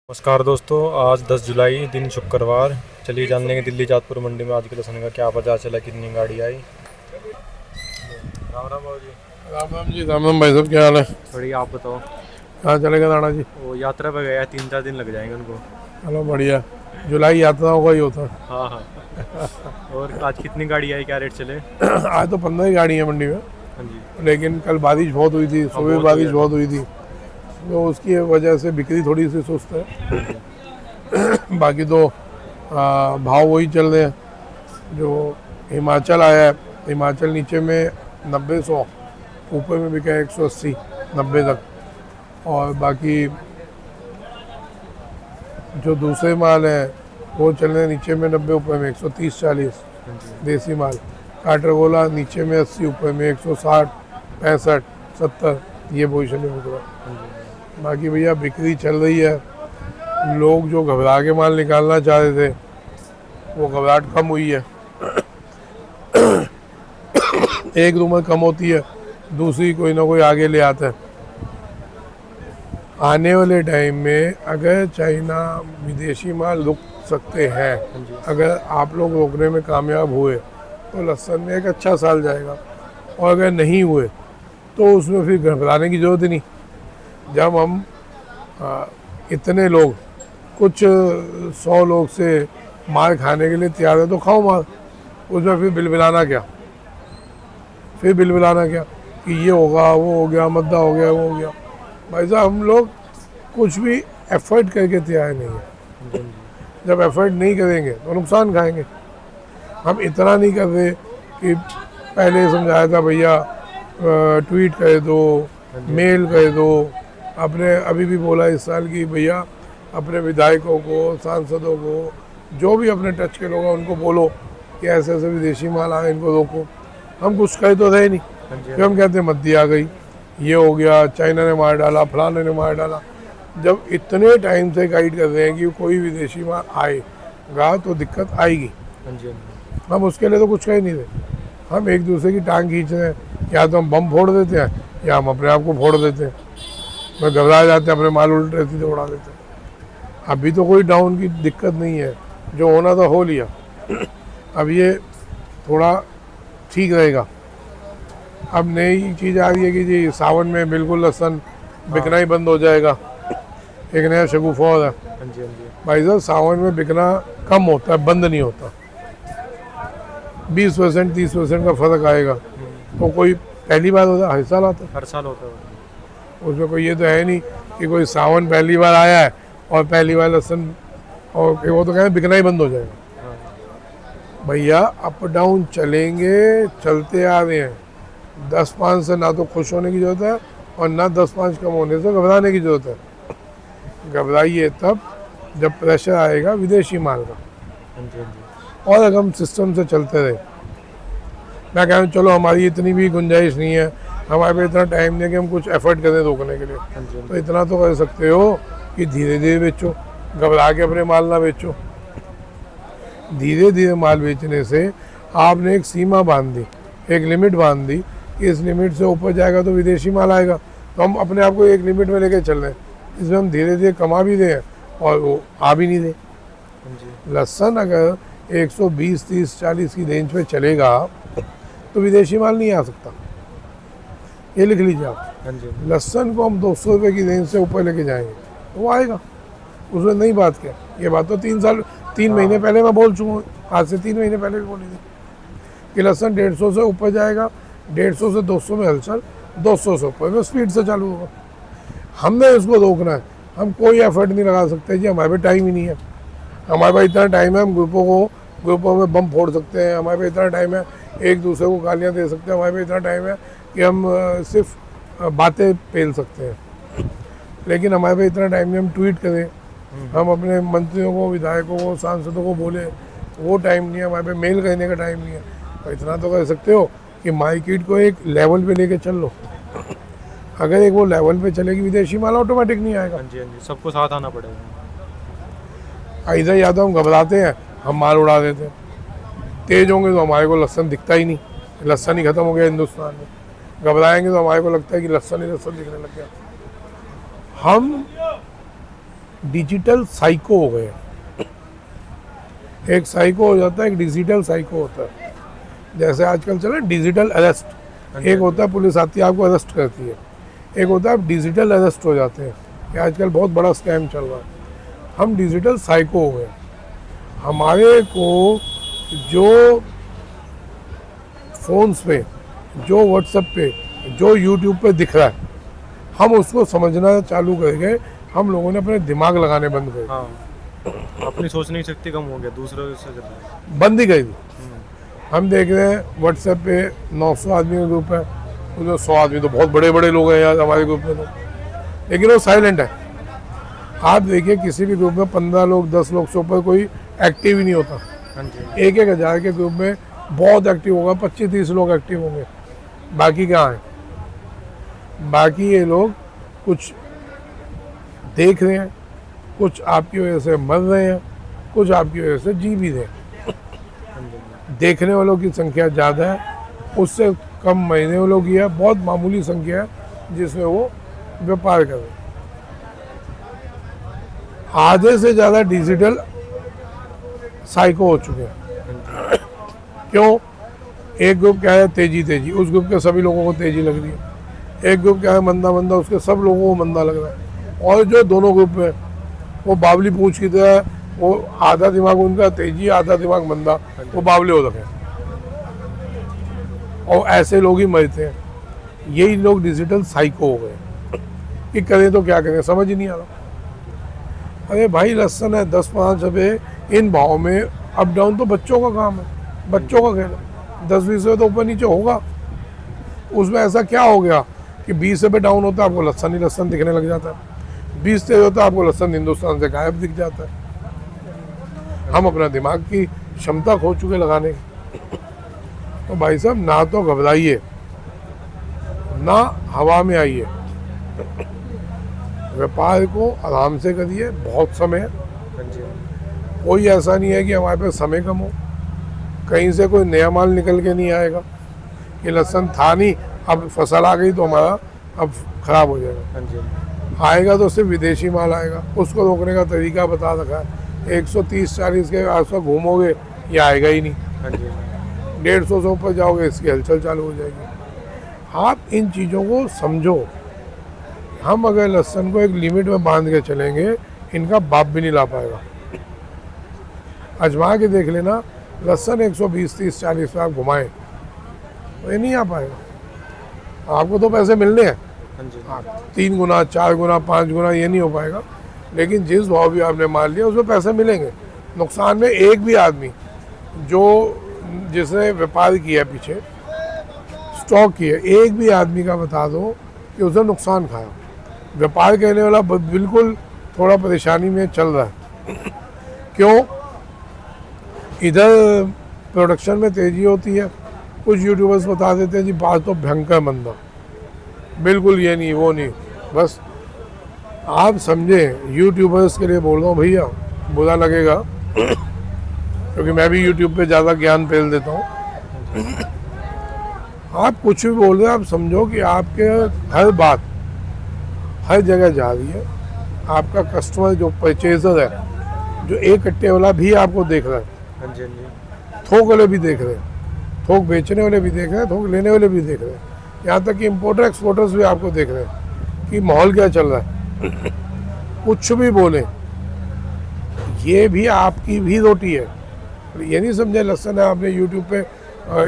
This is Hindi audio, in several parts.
नमस्कार दोस्तों, आज 10 जुलाई दिन शुक्रवार। चलिए जानने के दिल्ली जातपुर मंडी में आज के लहसुन का क्या बाजार चला, कितनी गाड़ी आई। राम राम बाबू जी। राम राम जी। राम राम भाई साहब, क्या हाल है? बढ़िया, आप बताओ। कहाँ चलेगा राणा जी? वो यात्रा पे गया है, 3-4 दिन लग जाएंगे उनको। चलो बढ़िया, जुलाई यात्राओं का ही होता है। हाँ हाँ। और आज कितनी गाड़ी आई, क्या रेट चले? आज तो 15 ही गाड़ी है मंडी में, हाँ जी। लेकिन कल बारिश बहुत हुई थी, सुबह बहुत बारिश हुई बहुत हुई थी, तो उसकी वजह से बिक्री थोड़ी सी सुस्त है। बाकी तो भाव वही चल रहे हैं जो हिमाचल आया है। हिमाचल नीचे में 90-100, ऊपर में बिका है 180-90 तक। और बाकी जो दूसरे माल हैं वो चल रहे हैं नीचे में 90, ऊपर में 130-40 देसी माल। काटरगोला नीचे में 80, ऊपर में 160-65-70, ये पोजिशन है पूरा। बाकी भैया बिक्री चल रही है। लोग जो घबरा के माल निकालना चाह रहे थे वो घबराहट कम हुई है। एक रूमर कम होती है, दूसरी कोई ना कोई आगे ले आता है। आने वाले टाइम में अगर चाइना विदेशी माल रुक सकते हैं, अगर आप लोग रोकने में कामयाब हुए तो लहसुन में एक अच्छा साल जाएगा। और अगर नहीं हुए तो उसमें फिर घबराने की ज़रूरत ही नहीं। जब हम इतने लोग, कुछ 100 लोग से मार खाने के लिए तैयार है तो खाओ मार। उसमें फिर बिलबिलाना क्या, कि ये होगा, वो हो गया, मद्दा हो गया, वो हो गया। भाई साहब, हम लोग कुछ भी एफर्ट करके तैयार नहीं है। जब एफर्ट नहीं करेंगे तो नुकसान खाएंगे। हम इतना नहीं कर रहे कि पहले समझाया था भैया ट्वीट कर दो, मेल कर दो। अपने अभी भी बोला इस साल की भैया अपने विधायकों को, सांसदों को, जो भी अपने टच के लोग हैं उनको बोलो कि ऐसे ऐसे विदेशी माल आए, इनको रोको। हम कुछ कहे तो रहे नहीं, फिर हम कहते हैं मद्दी आ गई, ये हो गया, चाइना ने मार डाला, फलाने ने मार डाला। जब इतने टाइम से गाइड कर रहे हैं कि कोई विदेशी माल आएगा तो दिक्कत आएगी, हम उसके लिए तो कुछ कह नहीं रहे। हम एक दूसरे की टांग खींच रहे हैं, या तो हम बम फोड़ देते हैं या हम अपने आप को फोड़ देते हैं। मैं घबरा जाते हैं, अपने माल उल्टे सीधे उड़ा देते हैं। अभी तो कोई डाउन की दिक्कत नहीं है, जो होना था हो लिया। अब ये थोड़ा ठीक रहेगा। अब नई चीज़ आ रही है कि जी सावन में बिल्कुल लहसुन बिकना ही बंद हो जाएगा। एक नया शगुफा हो रहा है। भाई साहब, सावन में बिकना कम होता है, बंद नहीं होता। 20% 30% का फर्क आएगा। तो कोई पहली बार होता है, हर साल आता है? हर साल होता है। उसमें कोई ये तो है नहीं कि कोई सावन पहली बार आया है और पहली बार लहसुन, और वो तो कहते बिकना ही बंद हो जाएगा। भैया अप डाउन चलेंगे, चलते आ रहे हैं। 10-5 से ना तो खुश होने की ज़रूरत है और ना 10-5 कम होने से घबराने की ज़रूरत है। घबराइए तब जब प्रेशर आएगा विदेशी माल का। और अगर हम सिस्टम से चलते रहे, मैं कह रहा हूँ चलो हमारी इतनी भी गुंजाइश नहीं है, हमारे पे इतना टाइम नहीं है कि हम कुछ एफर्ट करें रोकने के लिए, तो इतना तो कर सकते हो कि धीरे धीरे बेचो, घबरा के अपने माल ना बेचो। धीरे धीरे माल बेचने से आपने एक सीमा बांध दी, एक लिमिट बांध दी कि इस लिमिट से ऊपर जाएगा तो विदेशी माल आएगा। तो हम अपने आप को एक लिमिट में लेके चल रहे हैं, इसमें हम धीरे धीरे कमा भी रहे हैं और वो आ भी नहीं रहे। लहसुन अगर 120, 30, 40 की रेंज पे चलेगा तो विदेशी माल नहीं आ सकता। ये लिख लीजिए आप। लहसुन को हम 200 रुपये की रेंज से ऊपर लेके जाएंगे तो वो आएगा। उसमें नई बात क्या, ये बात तो 3 महीने पहले मैं बोल चुका हूँ, आज से 3 महीने पहले भी बोली थी कि लहसुन 150 से ऊपर जाएगा। 150 से 200 में हलचल, 200 से ऊपर में स्पीड से चालू होगा। हमने इसको रोकना है। हम कोई एफर्ट नहीं लगा सकते जी, हमारे पे टाइम ही नहीं है। हमारे पास इतना टाइम है हम ग्रुपों में बम फोड़ सकते हैं। हमारे पे इतना टाइम है एक दूसरे को गालियाँ दे सकते हैं। हमारे पे इतना टाइम है कि हम सिर्फ बातें पेल सकते हैं। लेकिन हमारे पे इतना टाइम नहीं हम ट्वीट करें, हम अपने मंत्रियों को, विधायकों को, सांसदों को बोले, वो टाइम नहीं है। हमारे पे मेल करने का टाइम नहीं है। तो इतना तो कर सकते हो कि मार्केट को एक लेवल पे लेके चल लो। अगर एक वो लेवल पे चलेगी विदेशी माल ऑटोमेटिक नहीं आएगा। सबको साथ आना पड़ेगा। इधर या तो हम घबराते हैं, हम माल उड़ा देते हैं। तेज होंगे तो हमारे को लहसुन दिखता ही नहीं, लहसुन ही खत्म हो गया हिंदुस्तान में। घबराएंगे तो हमारे को लगता है कि लहसुन ही लहसुन दिखने लग गया। हम डिजिटल साइको हो गए। एक साइको हो जाता है, एक डिजिटल साइको होता है। जैसे आजकल चला डिजिटल अरेस्ट, एक होता है पुलिस आती है आपको अरेस्ट करती है, एक होता है आप डिजिटल अरेस्ट हो जाते हैं। ये आजकल बहुत बड़ा स्कैम चल रहा है। हम डिजिटल साइको हो गए। हमारे को जो फ़ोन्स पे, जो व्हाट्सएप पे, जो यूट्यूब पे दिख रहा है, हम उसको समझना चालू कर गए। हम लोगों ने अपने दिमाग लगाने बंद कर दिए। हाँ, अपनी सोचने की शक्ति कम हो गया, दूसरों से ज़्यादा। बंद ही कर दी। हम देख रहे हैं व्हाट्सएप पे 900 आदमी का ग्रुप है, उसमें 100 आदमी तो बहुत बड़े बड़े लोग हैं यार हमारे ग्रुप में, तो लेकिन वो साइलेंट है। आप देखिए किसी भी ग्रुप में 15 लोग 10 लोग से ऊपर कोई एक्टिव ही नहीं होता। हाँ जी। 1-1 हज़ार के ग्रुप में बहुत एक्टिव होगा, 25-30 लोग एक्टिव होंगे। बाकी कहाँ हैं? बाकी ये लोग कुछ देख रहे हैं, कुछ आपकी वजह से मर रहे हैं, कुछ आपकी वजह से जी भी रहे हैं। देखने वालों की संख्या ज़्यादा है, उससे कम मरने वालों की है। बहुत मामूली संख्या है जिसमें वो व्यापार कर रहे हैं। आधे से ज़्यादा डिजिटल साइको हो चुके हैं। क्यों? एक ग्रुप क्या है तेजी तेजी, उस ग्रुप के सभी लोगों को तेजी लग रही है। एक ग्रुप क्या है मंदा मंदा, उसके सब लोगों को मंदा लग रहा है। और जो दोनों ग्रुप में वो बावली पूंछ की तरह, वो आधा दिमाग उनका तेजी, आधा दिमाग मंदा, वो बावले हो रखे हैं। और ऐसे लोग ही मरते हैं। यही लोग डिजिटल साइको हो गए कि करें तो क्या करें, समझ ही नहीं आ रहा। अरे भाई लहसन है 10-5 रुपये, इन भाव में अप डाउन तो बच्चों का काम है, बच्चों का खेल है। 10-20 रुपये तो ऊपर नीचे होगा। उसमें ऐसा क्या हो गया कि 20 रुपये डाउन होता है आपको लहसन ही लहसन दिखने लग जाता है, 20 तेज होता है आपको लहसन हिंदुस्तान से गायब दिख जाता है। हम अपना दिमाग की क्षमता खो चुके लगाने की। तो भाई साहब ना तो घबराइए, ना हवा में आइए, व्यापार को आराम से करिए। बहुत समय है, हाँ जी। कोई ऐसा नहीं है कि हमारे पास समय कम हो। कहीं से कोई नया माल निकल के नहीं आएगा कि लहसन था नहीं, अब फसल आ गई तो हमारा अब खराब हो जाएगा। हाँ जी। आएगा तो सिर्फ विदेशी माल आएगा, उसको रोकने का तरीका बता रखा है। 130-40 के आसपास घूमोगे ये आएगा ही नहीं। हाँ जी। 150 से ऊपर जाओगे इसकी हलचल चालू हो जाएगी। आप इन चीज़ों को समझो। हम अगर लहसन को एक लिमिट में बांध के चलेंगे, इनका बाप भी नहीं ला पाएगा। आजमा के देख लेना, लहसन 120, 30, 40 पे आप घुमाएं तो ये नहीं आ पाएगा। आपको तो पैसे मिलने हैं, हाँ जी। 3 गुना 4 गुना 5 गुना, ये नहीं हो पाएगा। लेकिन जिस भाव भी आपने माल लिया उसमें पैसे मिलेंगे। नुकसान में एक भी आदमी जो जिसने व्यापार किया पीछे स्टॉक किया, एक भी आदमी का बता दो कि उसने नुकसान खाया। व्यापार करने वाला बिल्कुल थोड़ा परेशानी में चल रहा है। क्यों? इधर प्रोडक्शन में तेज़ी होती है, कुछ यूट्यूबर्स बता देते हैं जी बात तो भयंकर मंदा, बिल्कुल ये नहीं वो नहीं। बस आप समझें, यूट्यूबर्स के लिए बोल रहा हूँ भैया, बुरा लगेगा क्योंकि मैं भी यूट्यूब पे ज़्यादा ज्ञान फैल देता हूँ। आप कुछ भी बोल रहे हैं, आप समझो कि आपके हर बात हर जगह जा रही है। आपका कस्टमर जो परचेजर है, जो एक कट्टे वाला भी आपको देख रहा है, हाँ जी। हाँ जी। थोक वाले भी देख रहे हैं, थोक बेचने वाले भी देख रहे हैं, थोक लेने वाले भी देख रहे हैं, यहाँ तक कि इम्पोर्टर एक्सपोर्टर्स भी आपको देख रहे हैं कि माहौल क्या चल रहा है। कुछ भी बोले, ये भी आपकी भी रोटी है। ये नहीं समझे लहसन है आपने यूट्यूब पे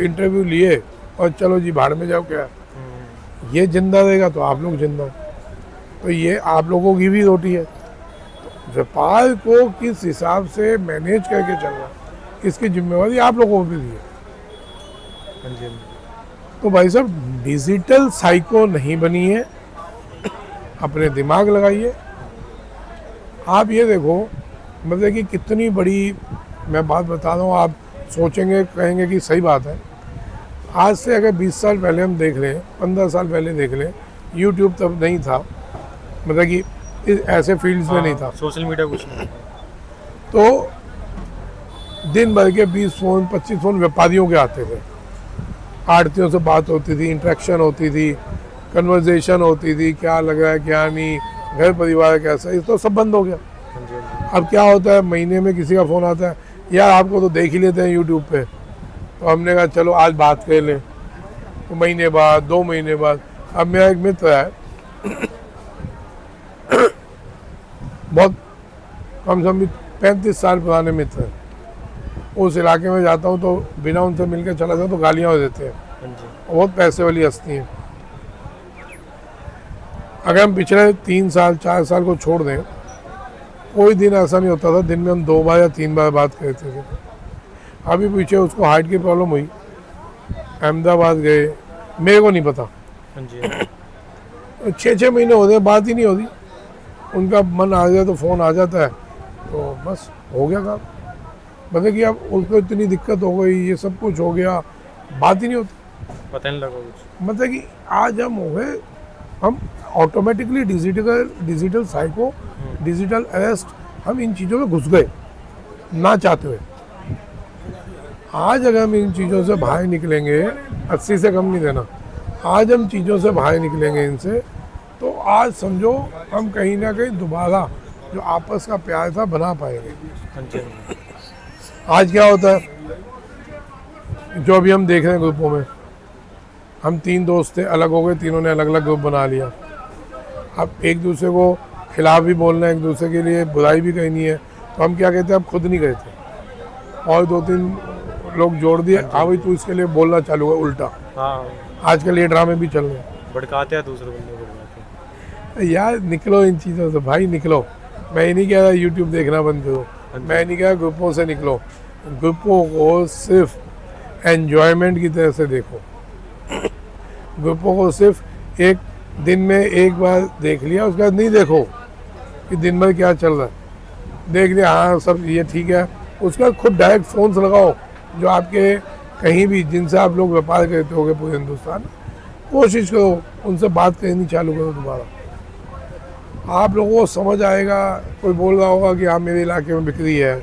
इंटरव्यू लिए और चलो जी भाड़ में जाओ क्या। ये जिंदा रहेगा तो आप लोग जिंदा, तो ये आप लोगों की भी रोटी है। तो व्यापार को किस हिसाब से मैनेज करके चलना, इसकी जिम्मेवारी आप लोगों को भी है। हाँ जी। तो भाई साहब डिजिटल साइको नहीं बनिए, अपने दिमाग लगाइए। आप ये देखो, मतलब कि कितनी बड़ी मैं बात बता रहा हूँ, आप सोचेंगे कहेंगे कि सही बात है। आज से अगर 20 साल पहले हम देख लें, 15 साल पहले देख लें, यूट्यूब तब नहीं था, मतलब कि ऐसे फील्ड्स में नहीं था, सोशल मीडिया कुछ नहीं। तो दिन भर के 20 फ़ोन 25 फ़ोन व्यापारियों के आते थे। आड़तियों से बात होती थी, इंटरेक्शन होती थी, कन्वर्जेशन होती थी, क्या लग रहा है क्या नहीं, घर परिवार कैसा, ये तो सब बंद हो गया। अब क्या होता है, महीने में किसी का फ़ोन आता है, यार आपको तो देख ही लेते हैं यूट्यूब पे, तो हमने कहा चलो आज बात कर लें। तो महीने बाद, 2 महीने बाद, अब मेरा एक मित्र है, बहुत कम से कम 35 साल पुराने मित्र हैं, उस इलाके में जाता हूँ तो बिना उनसे मिलकर चला जाऊँ तो गालियाँ हो देते हैं, हाँ जी। बहुत पैसे वाली हस्ती हैं। अगर हम पिछले 3 साल 4 साल को छोड़ दें, कोई दिन ऐसा नहीं होता था दिन में हम 2 बार या 3 बार बात करते थे। अभी पीछे उसको हार्ट की प्रॉब्लम हुई, अहमदाबाद गए, मेरे को नहीं पता, हाँ जी। 6-6 महीने होते हैं, बात ही नहीं होती। उनका मन आ जाए तो फ़ोन आ जाता है, तो बस हो गया काम। मतलब कि अब उनको इतनी दिक्कत हो गई, ये सब कुछ हो गया, बात ही नहीं होती। पता नहीं लगा कुछ। मतलब कि आज हम हो गए, हम automatically digital psycho, digital arrest, हम इन चीज़ों में घुस गए ना चाहते हुए। आज अगर हम इन चीज़ों से बाहर निकलेंगे, 80 से कम नहीं देना, आज हम चीज़ों से बाहर निकलेंगे इनसे, तो आज समझो हम कहीं ना कहीं दोबारा जो आपस का प्यार था बना पाएंगे। हाँ जी। आज क्या होता है, जो अभी हम देख रहे हैं ग्रुपों में, हम 3 दोस्त थे, अलग हो गए, तीनों ने अलग अलग ग्रुप बना लिया। अब एक दूसरे को खिलाफ भी बोलना है, एक दूसरे के लिए बुराई भी कहनी है, तो हम क्या कहते हैं, अब खुद नहीं कहते और 2-3 लोग जोड़ दिए, हाँ भाई तू इसके लिए बोलना चालू है उल्टा। हाँ, आजकल ये ड्रामे भी चल रहे हैं। भड़काते हैं दूसरे बंदे को, भड़काते हैं। यार निकलो इन चीज़ों से भाई, निकलो। मैं ये नहीं कह रहा यूट्यूब देखना बंद करो, मैं नहीं कह रहा ग्रुपों से निकलो, ग्रुपों को सिर्फ एन्जॉयमेंट की तरह से देखो। ग्रुपों को सिर्फ एक दिन में एक बार देख लिया, उसके बाद नहीं देखो कि दिन भर क्या चल रहा है। देख लिया, हाँ सब ये ठीक है, उसके बाद खुद डायरेक्ट फ़ोन से लगाओ जो आपके कहीं भी जिनसे आप लोग व्यापार करते होगे पूरे हिंदुस्तान, कोशिश करो उनसे बात करनी चालू करो दोबारा। आप लोगों को समझ आएगा। कोई बोल रहा होगा कि हाँ मेरे इलाके में बिक्री है,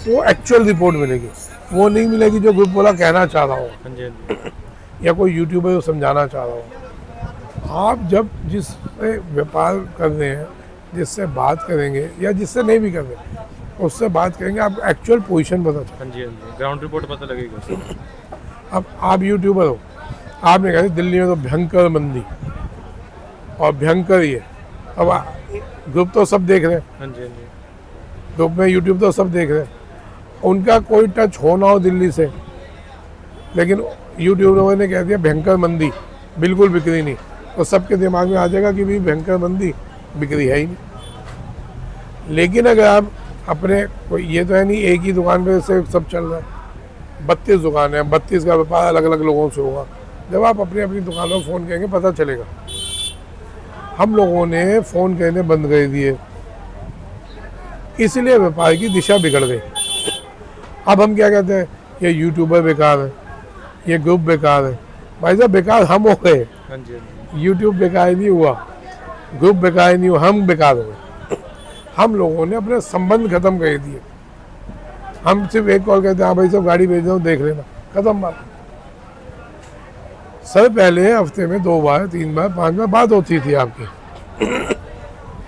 वो एक्चुअल रिपोर्ट मिलेगी, वो नहीं मिलेगी जो ग्रुप वाला कहना चाह रहा हो, हाँ जी, हाँ जी। या कोई यूट्यूबर जो समझाना चाह रहा हो। आप जब जिससे व्यापार कर रहे हैं, जिससे बात करेंगे या जिससे नहीं भी कर रहे, उससे बात करेंगे, आपको एक्चुअल पोजीशन पता चले। हाँ जी, हाँ जी। ग्राउंड रिपोर्ट पता लगेगा। अब आप यूट्यूबर हो, आपने कहा दिल्ली में तो भयंकर मंदी और भयंकर ये, अब ग्रुप तो सब देख रहे हैं, हाँ जी, हाँ जी। ग्रुप में यूट्यूब तो सब देख रहे हैं, उनका कोई टच हो ना हो दिल्ली से, लेकिन यूट्यूबर ने कह दिया भयंकर मंदी, बिल्कुल बिक्री नहीं, तो सबके दिमाग में आ जाएगा कि भाई भयंकर मंदी, बिक्री है ही नहीं। लेकिन अगर आप अपने कोई, ये तो है नहीं एक ही दुकान पे से सब चल रहा है, 32 दुकान है, 32 का व्यापार अलग अलग लोगों से होगा। जब आप अपनी अपनी दुकानों में फ़ोन करेंगे पता चलेगा। हम लोगों ने फ़ोन कहने बंद कर दिए, इसलिए व्यापार की दिशा बिगड़ गई। अब हम क्या कहते हैं, ये यूट्यूबर बेकार है, ये ग्रुप बेकार है। भाई साहब बेकार हम हो गए, हाँ जी, हाँ जी। यूट्यूब बेकार नहीं हुआ, ग्रुप बेकार नहीं हुआ, हम बेकार हो गए। हम लोगों ने अपने संबंध खत्म कर दिए। हम सिर्फ एक कॉल कहते हैं, हाँ भाई साहब गाड़ी भेज दो, देख लेना, खत्म बात। सर पहले हफ्ते में 2 बार 3 बार 5 बार बात होती थी आपकी।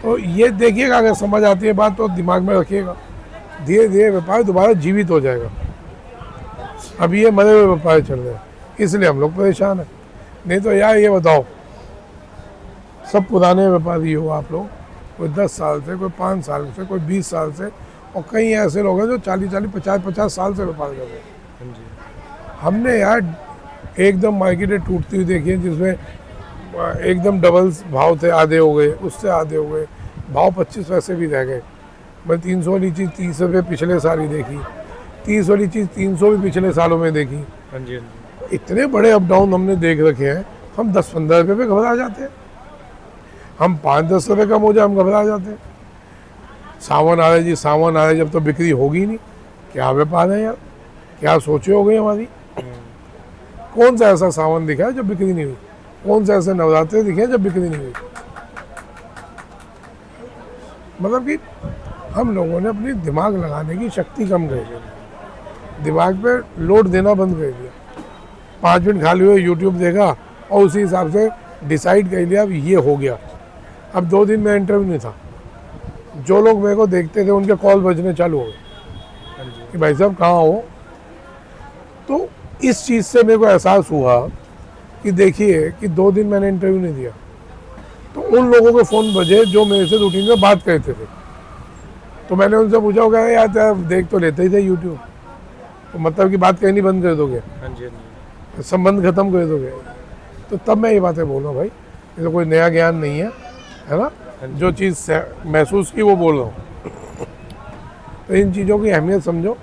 तो ये देखिएगा, अगर समझ आती है बात तो दिमाग में रखिएगा, धीरे धीरे व्यापार दोबारा जीवित हो जाएगा। अभी ये मरे हुए व्यापार चल रहे हैं, इसलिए हम लोग परेशान हैं। नहीं तो यार ये बताओ, सब पुराने व्यापारी हो आप लोग, कोई 10 साल से, कोई 5 साल से, कोई 20 साल से, और कई ऐसे लोग हैं जो 40-40 50-50 साल से व्यापार कर रहे हैं। हाँ जी। हमने यार एकदम मार्केटें टूटती हुई देखी है, जिसमें एकदम डबल भाव थे, आधे हो गए, उससे आधे हो गए, भाव 25 पैसे भी रह गए। मैं 300 वाली चीज़ 30 रुपये पिछले साल ही देखी, 30 वाली चीज़ 300 भी पिछले सालों में देखी। हाँ जी, हाँ जी। इतने बड़े अप डाउन हमने देख रखे हैं, हम 10-15 रुपये पे घबरा जाते हैं, हम 5-10 रुपये कम हो जाए हम घबरा जाते हैं। सावन आ रहा है जी, सावन आ रहा है, जब तो बिक्री होगी नहीं, क्या व्यापार है यार, क्या सोचे हो गई हमारी। कौन सा ऐसा सावन दिखा है जब बिक्री नहीं हुई, कौन से ऐसे नवरात्रे दिखे हैं जब बिक्री नहीं हुई। मतलब कि हम लोगों ने अपनी दिमाग लगाने की शक्ति कम कर दी, दिमाग पे लोड देना बंद कर दिया। 5 मिनट खाली हुए यूट्यूब देखा और उसी हिसाब से डिसाइड कर लिया अब ये हो गया। अब 2 दिन में इंटरव्यू नहीं था, जो लोग मेरे को देखते थे उनके कॉल बजने चालू हो गए हाँ जी। कि भाई साहब कहाँ हो। तो इस चीज़ से मेरे को एहसास हुआ कि देखिए कि 2 दिन मैंने इंटरव्यू नहीं दिया, तो उन लोगों के फ़ोन बजे जो मेरे से रूटीन में बात करते थे। तो मैंने उनसे पूछा होगा यार देख तो लेते ही थे यूट्यूब, तो मतलब कि बात कहनी बंद कर दोगे, हाँ जी। हाँ जी। संबंध खत्म कर दोगे। तो तब मैं ये बातें बोल रहा हूँ भाई, ये तो कोई नया ज्ञान नहीं है ना। जो चीज़ महसूस की वो बोल रहा हूँ। तो इन चीज़ों की अहमियत समझो।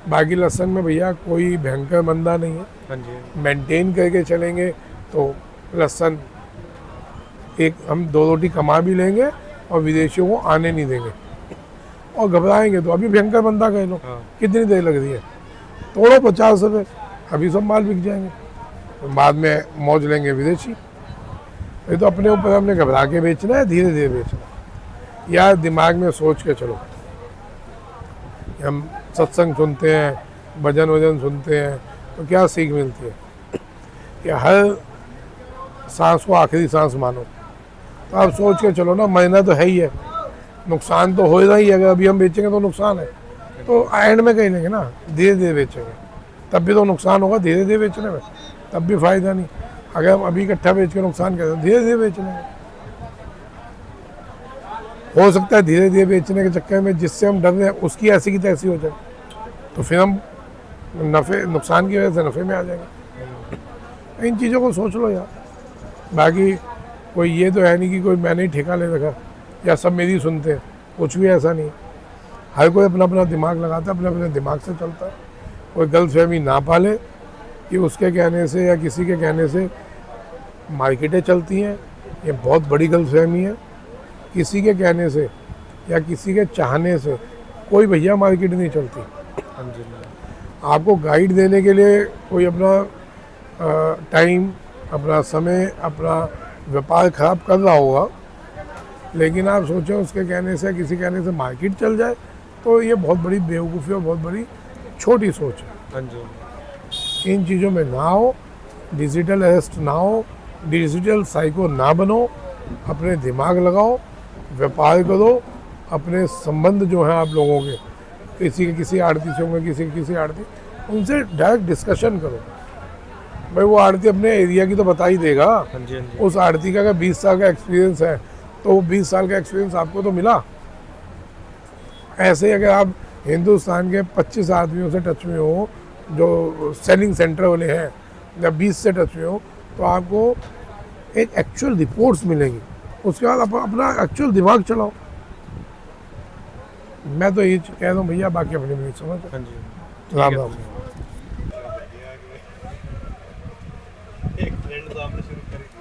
बाकी लहसन में भैया कोई भयंकर मंदा नहीं है, हाँ जी। मेंटेन करके चलेंगे तो लहसन एक हम 2 रोटी कमा भी लेंगे और विदेशियों को आने नहीं देंगे। और घबराएंगे तो अभी भयंकर मंदा कह लो, हाँ। कितनी देर लग रही है, तोड़ो 50 रुपये, अभी सब माल बिक जाएंगे, तो बाद में मौज लेंगे विदेशी। ये तो अपने ऊपर हमने घबरा के बेचना है, धीरे धीरे बेचना है। यार दिमाग में सोच के चलो। हम सत्संग सुनते हैं, भजन वजन सुनते हैं, तो क्या सीख मिलती है कि हर सांस को आखिरी सांस मानो। तो आप सोच के चलो ना, महीना तो है ही है, नुकसान तो होएगा ही। अगर अभी हम बेचेंगे तो नुकसान है, तो एंड में कहीं लेंगे ना, धीरे धीरे बेचेंगे, तब भी तो नुकसान होगा धीरे धीरे बेचने में, तब भी फायदा नहीं। अगर हम अभी इकट्ठा बेच के नुकसान करें तो धीरे धीरे बेच लेंगे। हो सकता है धीरे धीरे बेचने के चक्कर में जिससे हम डर रहे हैं उसकी ऐसी की तैसी हो जाए, तो फिर हम नफ़े नुकसान की वजह से नफ़े में आ जाएंगे। इन चीज़ों को सोच लो यार। बाकी कोई ये तो है नहीं कि कोई मैंने ही ठेका ले रखा या सब मेरी सुनते हैं, कुछ भी ऐसा नहीं। हर कोई अपना अपना दिमाग लगाता है, अपने अपने दिमाग से चलता है। कोई गलतफहमी ना पाले कि उसके कहने से या किसी के कहने से मार्केटें चलती हैं, ये बहुत बड़ी गलतफहमी है। किसी के कहने से या किसी के चाहने से कोई भैया मार्केट नहीं चलती। हाँ जी। आपको गाइड देने के लिए कोई अपना टाइम, अपना समय, अपना व्यापार खराब कर रहा होगा, लेकिन आप सोचें उसके कहने से, किसी कहने से मार्केट चल जाए, तो ये बहुत बड़ी बेवकूफ़ी और बहुत बड़ी छोटी सोच है। हाँ जी। इन चीज़ों में ना हो, डिजिटल अरेस्ट ना हो, डिजिटल साइको ना बनो, अपने दिमाग लगाओ, व्यापार करो। अपने संबंध जो हैं आप लोगों के, किसी के किसी आड़ती से होंगे, किसी के किसी आड़ती, उनसे डायरेक्ट डिस्कशन करो। भाई वो आड़ती अपने एरिया की तो बता ही देगा। हाँ जी। हाँ जी। उस आड़ती का अगर 20 साल का एक्सपीरियंस है तो वो 20 साल का एक्सपीरियंस आपको तो मिला। ऐसे ही अगर आप हिंदुस्तान के 25 आदमियों से टच में हो जो सेलिंग सेंटर वाले हैं, या 20 से टच में हो, तो आपको एक एक्चुअल रिपोर्ट्स मिलेंगी। उसके बाद अपना एक्चुअल दिमाग चलाओ। मैं तो ये कह रहा हूँ भैया, बाकी अपनी अपनी समझ। हाँ जी। राम राम। एक ट्रेंड तो आपने शुरू कर ही दिया।